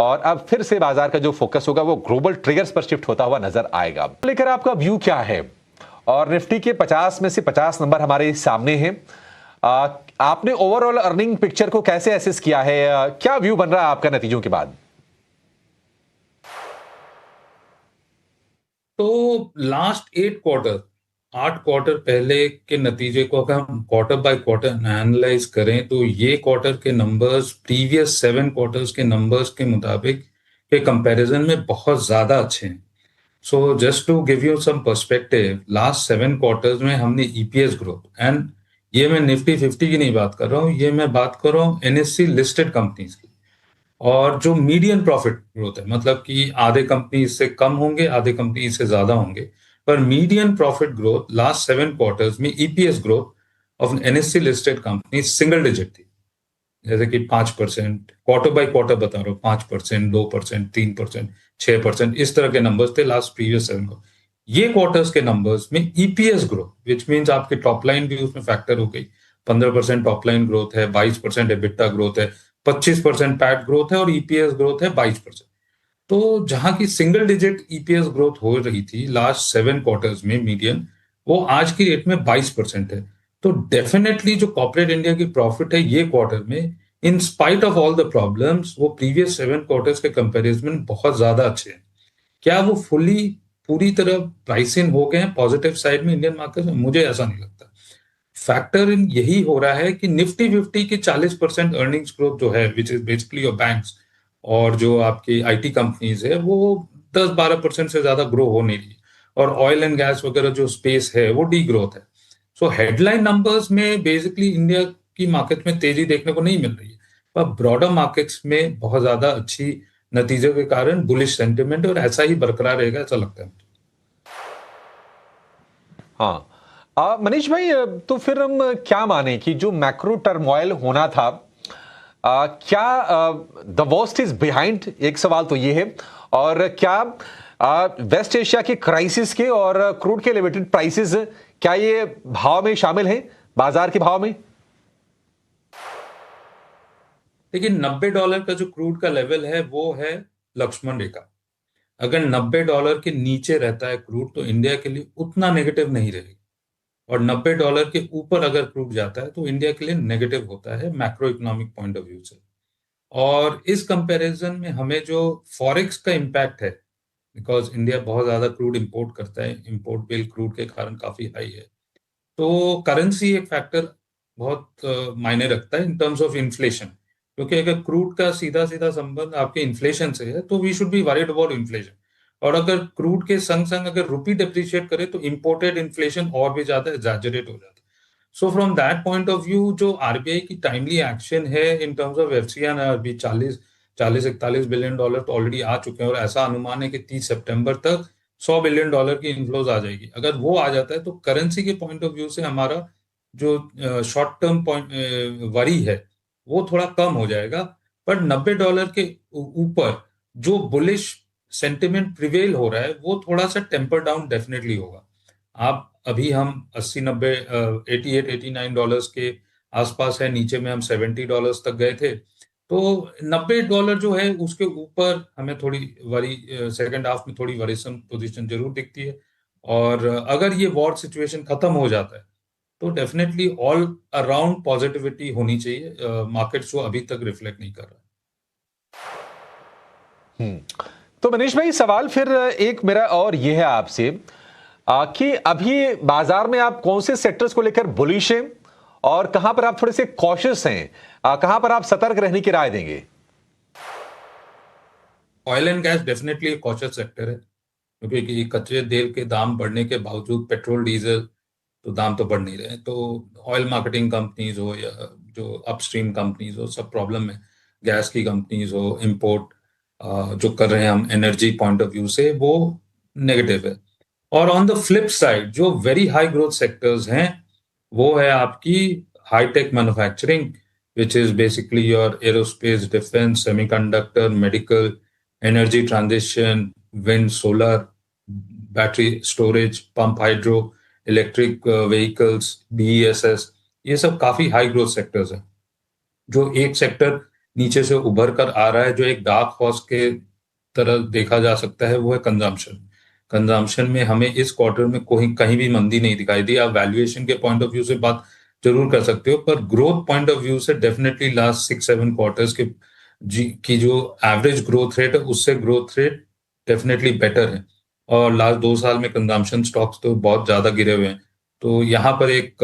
और अब फिर से बाजार का जो फोकस होगा वो ग्लोबल ट्रिगर्स पर शिफ्ट होता हुआ नजर आएगा। लेकर आपका व्यू क्या है? और निफ्टी के 50 में से 50 नंबर हमारे सामने हैं। आपने ओवरऑल अर्निंग पिक्चर को कैसे एसेस किया है? क्या व्यू बन रहा है आपका नतीजों के बाद? तो लास्ट 8 क्वार्टर पहले के नतीजे को अगर हम क्वार्टर बाय क्वार्टर एनालाइज करें तो ये क्वार्टर के नंबर्स प्रीवियस 7 क्वार्टर्स के नंबर्स के मुताबिक के कंपैरिजन में बहुत ज्यादा अच्छे हैं। So just to give you some perspective, last 7 quarters में हमने ईपीएस ग्रोथ, एंड ये मैं निफ्टी 50 की नहीं बात कर रहा हूँ, ये मैं बात कर रहा हूँ एनएससी लिस्टेड कंपनीज की। और जो मीडियन प्रॉफिट ग्रोथ है, मतलब कि आधे कंपनी इससे कम होंगे, आधे कंपनी इससे ज्यादा होंगे, पर median profit growth last 7 quarters में EPS growth of NSC listed company single digit थी। जैसे कि 5%, क्वार्टर बाय क्वार्टर बता रहा हूँ, 5%, 2%, 3%, 6%, इस तरह के नंबर्स थे लास्ट प्रीवियस 7 को। ये क्वार्टर्स के नंबर्स में ईपीएस ग्रोथ, विच मीन्स आपकी टॉप लाइन भी उसमें फैक्टर हो गई, 15% टॉप लाइन ग्रोथ है, 22% एबिटा ग्रोथ है, 25% पैट ग्रोथ है और ईपीएस ग्रोथ है 22%। तो जहां की सिंगल डिजिट ईपीएस ग्रोथ हो रही थी लास्ट 7 क्वार्टर्स में मीडियन, वो आज की डेट में 22% है। तो डेफिनेटली जो कॉर्पोरेट इंडिया की प्रॉफिट है ये क्वार्टर में, in spite of all the problems, वो प्रीवियस 7 क्वार्टर्स के कंपैरिजन में बहुत ज्यादा अच्छे हैं। क्या वो पूरी तरह प्राइस इन हो गए हैं पॉजिटिव साइड में इंडियन मार्केट में? मुझे ऐसा नहीं लगता। फैक्टर इन यही हो रहा है कि निफ्टी 50 की 40% अर्निंग्स ग्रोथ जो है, which is basically your banks और जो आपकी आईटी कंपनीज है, वो 10-12% से ज्यादा ग्रो हो नहीं रही। और ऑयल एंड गैस वगैरह जो स्पेस है वो डी ग्रोथ है। सो हेडलाइन नंबर्स में बेसिकली इंडिया की मार्केट में तेजी देखने को नहीं मिल रही है, पर ब्रॉडर मार्केट्स में बहुत ज्यादा अच्छी नतीजों के कारण बुलिश सेंटिमेंट, और ऐसा ही बरकरार रहेगा ऐसा लगता है। हाँ, मनीष भाई, तो फिर हम क्या माने कि जो मैक्रो टर्मोइल होना था, क्या द वर्स्ट इज बिहाइंड? एक सवाल तो ये है। और क्या वेस्ट एशिया के क्राइसिस के और क्रूड के एलिवेटेड प्राइसेस, क्या ये भाव में शामिल हैं, बाजार के भाव में? लेकिन $90 का जो क्रूड का लेवल है वो है लक्ष्मण रेखा। अगर $90 के नीचे रहता है क्रूड तो इंडिया के लिए उतना नेगेटिव नहीं रहेगी, और $90 के ऊपर अगर क्रूड जाता है तो इंडिया के लिए नेगेटिव होता है macro economic point of view से। और इस कंपैरिजन में हमें जो फॉरेक्स का इम्पैक्ट है, बिकॉज इंडिया बहुत ज्यादा क्रूड इंपोर्ट करता है, इंपोर्ट बिल क्रूड के कारण काफी हाई है, तो करेंसी एक फैक्टर बहुत मायने रखता है इन टर्म्स ऑफ इन्फ्लेशन। क्योंकि अगर क्रूड का सीधा सीधा संबंध आपके इन्फ्लेशन से है तो we should be worried about inflation. और अगर क्रूड के संग संग अगर रुपी डिप्रिशिएट करे तो इंपोर्टेड इन्फ्लेशन और भी ज्यादा एग्जैजरेट हो जाता है। So from that point of view जो आरबीआई की टाइमली एक्शन है इन टर्म्स ऑफ एफसीआई, अभी 40-41 बिलियन डॉलर तो ऑलरेडी आ चुके हैं, और ऐसा अनुमान है कि 30 सितंबर तक $100 बिलियन की इनफ्लोज आ जाएगी। अगर वो आ जाता है तो करेंसी के पॉइंट ऑफ व्यू से हमारा जो शॉर्ट टर्म पॉइंट वरी है वो थोड़ा कम हो जाएगा। पर $90 के ऊपर जो बुलिश सेंटिमेंट प्रिवेल हो रहा है वो थोड़ा सा टेम्पर डाउन डेफिनेटली होगा। आप अभी हम 80-90, 88-89 डॉलर्स के आसपास है, नीचे में हम $70 तक गए थे। तो $90 जो है उसके ऊपर हमें थोड़ी वरी, सेकेंड हाफ में थोड़ी वरीसम पोजीशन जरूर दिखती है। और अगर ये वॉर सिचुएशन खत्म हो जाता है तो डेफिनेटली ऑल अराउंड पॉजिटिविटी होनी चाहिए, मार्केट जो अभी तक रिफ्लेक्ट नहीं कर रहा है। तो मनीष भाई, सवाल फिर एक मेरा और यह है आपसे कि अभी बाजार में आप कौन से सेक्टर्स को लेकर बुलिश हैं और कहां पर आप थोड़े से कॉशियस हैं? कहां पर आप सतर्क रहने की राय देंगे? ऑयल एंड गैस डेफिनेटली एक कॉशियस सेक्टर है, क्योंकि कि कच्चे तेल के दाम बढ़ने के बावजूद पेट्रोल डीजल तो दाम तो बढ़ नहीं रहे हैं। तो ऑयल मार्केटिंग कंपनीज हो या जो अपस्ट्रीम कंपनीज हो, सब प्रॉब्लम है। गैस की कंपनीज हो, इंपोर्ट जो कर रहे हैं हम एनर्जी पॉइंट ऑफ व्यू से, वो नेगेटिव है। और ऑन द फ्लिप साइड जो वेरी हाई ग्रोथ सेक्टर्स हैं वो है आपकी hi tech manufacturing, which is basically your aerospace, defence, semiconductor, medical, energy transition, wind, solar, battery storage, pump hydro, electric vehicles, BESS, ये सब काफी हाई ग्रोथ सेक्टर्स हैं। जो एक सेक्टर नीचे से उभर कर आ रहा है, जो एक डार्क हॉर्स के तरह देखा जा सकता है, वो है कंजम्पशन। कंजम्पशन में हमें इस क्वार्टर में कोई कहीं भी मंदी नहीं दिखाई दी। आप वैल्यूएशन के पॉइंट ऑफ व्यू से बात जरूर कर सकते हो, पर ग्रोथ पॉइंट ऑफ व्यू से डेफिनेटली लास्ट 6-7 क्वार्टर्स के की जो एवरेज ग्रोथ रेट है, उससे ग्रोथ रेट डेफिनेटली बेटर है। और लास्ट 2 साल में कंजम्पशन स्टॉक्स तो बहुत ज्यादा गिरे हुए हैं। तो यहाँ पर एक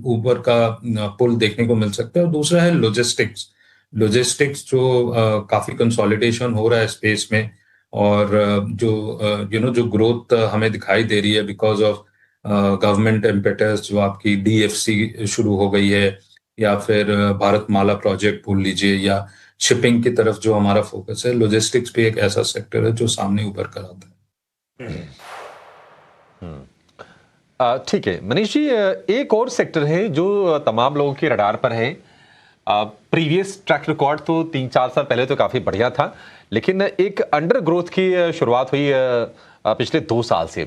ऊपर का पुल देखने को मिल सकता है। और दूसरा है लॉजिस्टिक्स। लॉजिस्टिक्स जो काफी कंसोलिडेशन हो रहा है स्पेस में, और जो जो ग्रोथ हमें दिखाई दे रही है बिकॉज ऑफ गवर्नमेंट इम्पेटस, जो आपकी डीएफसी शुरू हो गई है, या फिर भारत माला प्रोजेक्ट बोल लीजिए, या शिपिंग की तरफ जो हमारा फोकस है, लॉजिस्टिक्स भी एक ऐसा सेक्टर है जो सामने उभर कर आता है। ठीक है मनीष जी, एक और सेक्टर है जो तमाम लोगों के रडार पर है। प्रीवियस ट्रैक रिकॉर्ड तो 3-4 साल पहले तो काफी बढ़िया था, लेकिन एक अंडर ग्रोथ की शुरुआत हुई पिछले 2 साल से।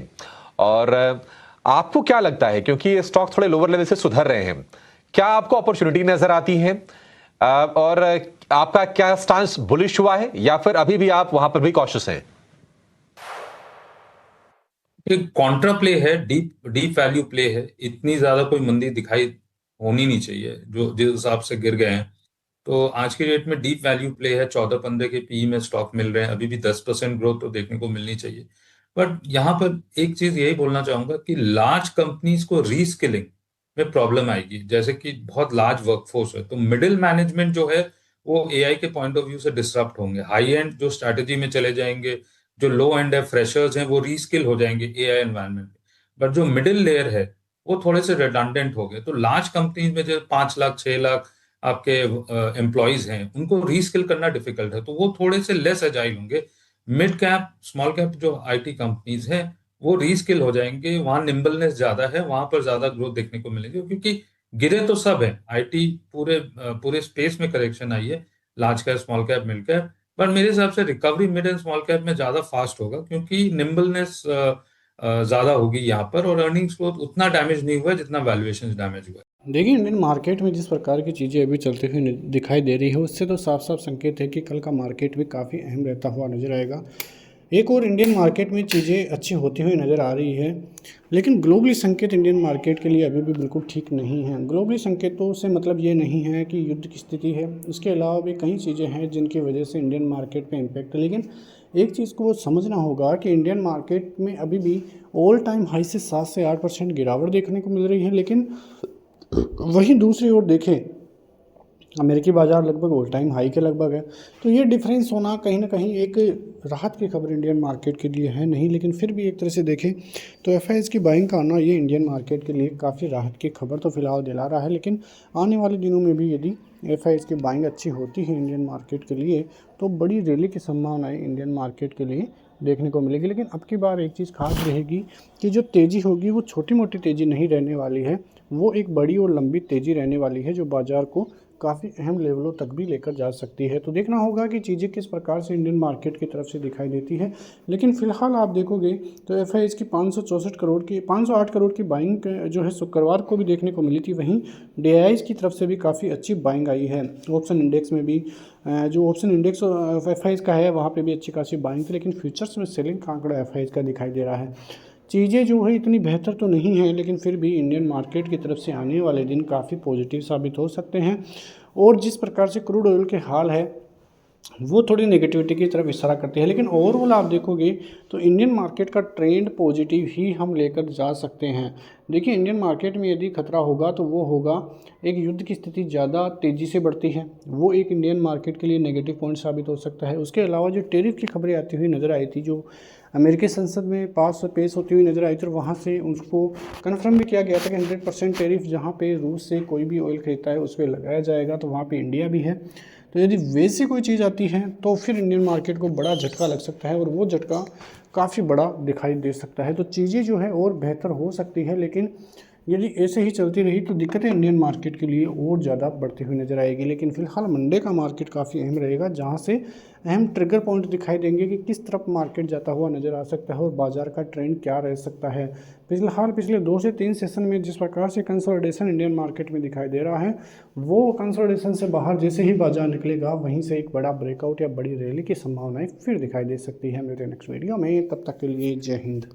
और आपको क्या लगता है, क्योंकि स्टॉक थोड़े लोअर लेवल से सुधर रहे हैं, क्या आपको अपॉर्चुनिटी नजर आती है? और आपका क्या स्टांस बुलिश हुआ है, या फिर अभी भी आप वहां पर भी कॉशियस हैं? एक कॉन्ट्रा प्ले है, डीप डीप वैल्यू प्ले है। इतनी ज्यादा कोई मंदी दिखाई होनी नहीं चाहिए जो जिस हिसाब से गिर गए हैं। तो आज की डेट में डीप वैल्यू प्ले है। 14-15 के पी में स्टॉक मिल रहे हैं, अभी भी 10% ग्रोथ तो देखने को मिलनी चाहिए। बट यहाँ पर एक चीज यही बोलना चाहूंगा कि लार्ज कंपनीज को रीस्किलिंग में प्रॉब्लम आएगी। जैसे कि बहुत लार्ज वर्कफोर्स है, तो मिडिल मैनेजमेंट जो है वो एआई के पॉइंट ऑफ व्यू से डिसरप्ट होंगे। हाई एंड जो स्ट्रैटेजी में चले जाएंगे, जो लो एंड है, फ्रेशर्स हैं, वो रीस्किल हो जाएंगे एआई एनवायरनमेंट में। बट जो मिडिल लेयर है वो थोड़े से रिडंडेंट हो गए। तो लार्ज कंपनीज में जो 5 लाख 6 लाख आपके एम्प्लॉयज हैं, उनको रीस्किल करना डिफिकल्ट है, तो वो थोड़े से लेस एजाइल होंगे। मिड कैप स्मॉल कैप जो आईटी कंपनीज हैं, वो रीस्किल हो जाएंगे। वहां निम्बलनेस ज्यादा है, वहां पर ज्यादा ग्रोथ देखने को मिलेगी, क्योंकि गिरे तो सब है। आईटी पूरे स्पेस में करेक्शन आई है, large cap small cap mid cap. पर मेरे हिसाब से recovery mid and small cap में ज्यादा फास्ट होगा, क्योंकि निम्बलनेस ज्यादा होगी यहाँ पर, और अर्निंग्स ग्रोथ उतना डैमेज नहीं हुआ है जितना वैल्यूएशन डैमेज हुआ है। देखिए, इंडियन मार्केट में जिस प्रकार की चीज़ें अभी चलती हुई दिखाई दे रही है, उससे तो साफ साफ संकेत है कि कल का मार्केट भी काफ़ी अहम रहता हुआ नज़र आएगा। एक और इंडियन मार्केट में चीज़ें अच्छी होती हुई नज़र आ रही है, लेकिन ग्लोबली संकेत इंडियन मार्केट के लिए अभी भी बिल्कुल ठीक नहीं है। ग्लोबली संकेतों से मतलब ये नहीं है कि युद्ध की स्थिति है, उसके अलावा भी कई चीज़ें हैं जिनकी वजह से इंडियन मार्केट पे इम्पैक्ट है। लेकिन एक चीज़ को समझना होगा कि इंडियन मार्केट में अभी भी ऑल टाइम हाई से 7 से 8% गिरावट देखने को मिल रही है। लेकिन वहीं दूसरी ओर देखें, अमेरिकी बाज़ार लगभग ऑल टाइम हाई के लगभग है। तो ये डिफरेंस होना कहीं ना कहीं एक राहत की खबर इंडियन मार्केट के लिए है नहीं, लेकिन फिर भी एक तरह से देखें तो एफआईआईज़ की बाइंग का आना ये इंडियन मार्केट के लिए काफ़ी राहत की खबर तो फिलहाल दिला रहा है। लेकिन आने वाले दिनों में भी यदि एफआईआईज़ की बाइंग अच्छी होती है इंडियन मार्केट के लिए, तो बड़ी रैली की संभावनाएं इंडियन मार्केट के लिए देखने को मिलेगी। लेकिन अब की बार एक चीज़ खास रहेगी कि जो तेज़ी होगी वो छोटी मोटी तेज़ी नहीं रहने वाली है, वो एक बड़ी और लंबी तेज़ी रहने वाली है, जो बाज़ार को काफ़ी अहम लेवलों तक भी लेकर जा सकती है। तो देखना होगा कि चीज़ें किस प्रकार से इंडियन मार्केट की तरफ से दिखाई देती है। लेकिन फिलहाल आप देखोगे तो एफआईआईज़ की 508 करोड़ की बाइंग जो है शुक्रवार को भी देखने को मिली थी। वहीं डीआईआईज़ की तरफ से भी काफ़ी अच्छी बाइंग आई है। ऑप्शन इंडेक्स में भी जो ऑप्शन इंडेक्स एफआईआईज़ का है वहाँ पे भी अच्छी खासी बाइंग थी, लेकिन फ्यूचर्स में सेलिंग का आंकड़ा एफआईआईज़ का दिखाई दे रहा है। चीज़ें जो है इतनी बेहतर तो नहीं है, लेकिन फिर भी इंडियन मार्केट की तरफ से आने वाले दिन काफ़ी पॉजिटिव साबित हो सकते हैं। और जिस प्रकार से क्रूड ऑयल के हाल है वो थोड़ी नेगेटिविटी की तरफ इशारा करती है। लेकिन ओवरऑल आप देखोगे तो इंडियन मार्केट का ट्रेंड पॉजिटिव ही हम लेकर जा सकते हैं। देखिए, इंडियन मार्केट में यदि खतरा होगा तो वो होगा एक युद्ध की स्थिति ज़्यादा तेज़ी से बढ़ती है, वो एक इंडियन मार्केट के लिए नेगेटिव पॉइंट साबित हो सकता है। उसके अलावा जो टैरिफ की खबरें आती हुई नज़र आई थी, जो अमेरिकी संसद में पेश होती हुई नज़र आई थी, और वहाँ से उसको कन्फर्म भी किया गया था कि 100% टैरिफ जहाँ पे रूस से कोई भी ऑयल खरीदता है उस पर लगाया जाएगा, तो वहाँ पे इंडिया भी है। तो यदि वैसी कोई चीज़ आती है तो फिर इंडियन मार्केट को बड़ा झटका लग सकता है, और वो झटका काफ़ी बड़ा दिखाई दे सकता है। तो चीज़ें जो है और बेहतर हो सकती है, लेकिन यदि ऐसे ही चलती रही तो दिक्कतें इंडियन मार्केट के लिए और ज़्यादा बढ़ती हुई नज़र आएगी। लेकिन फिलहाल मंडे का मार्केट काफ़ी अहम रहेगा, जहां से अहम ट्रिगर पॉइंट दिखाई देंगे कि किस तरफ मार्केट जाता हुआ नज़र आ सकता है और बाजार का ट्रेंड क्या रह सकता है। फिलहाल पिछले 2 से 3 सेशन में जिस प्रकार से कंसोलिडेशन इंडियन मार्केट में दिखाई दे रहा है, वो कंसोलिडेशन से बाहर जैसे ही बाजार निकलेगा वहीं से एक बड़ा ब्रेकआउट या बड़ी रैली की संभावनाएं फिर दिखाई दे सकती है। मेरे नेक्स्ट वीडियो में, तब तक के लिए जय हिंद।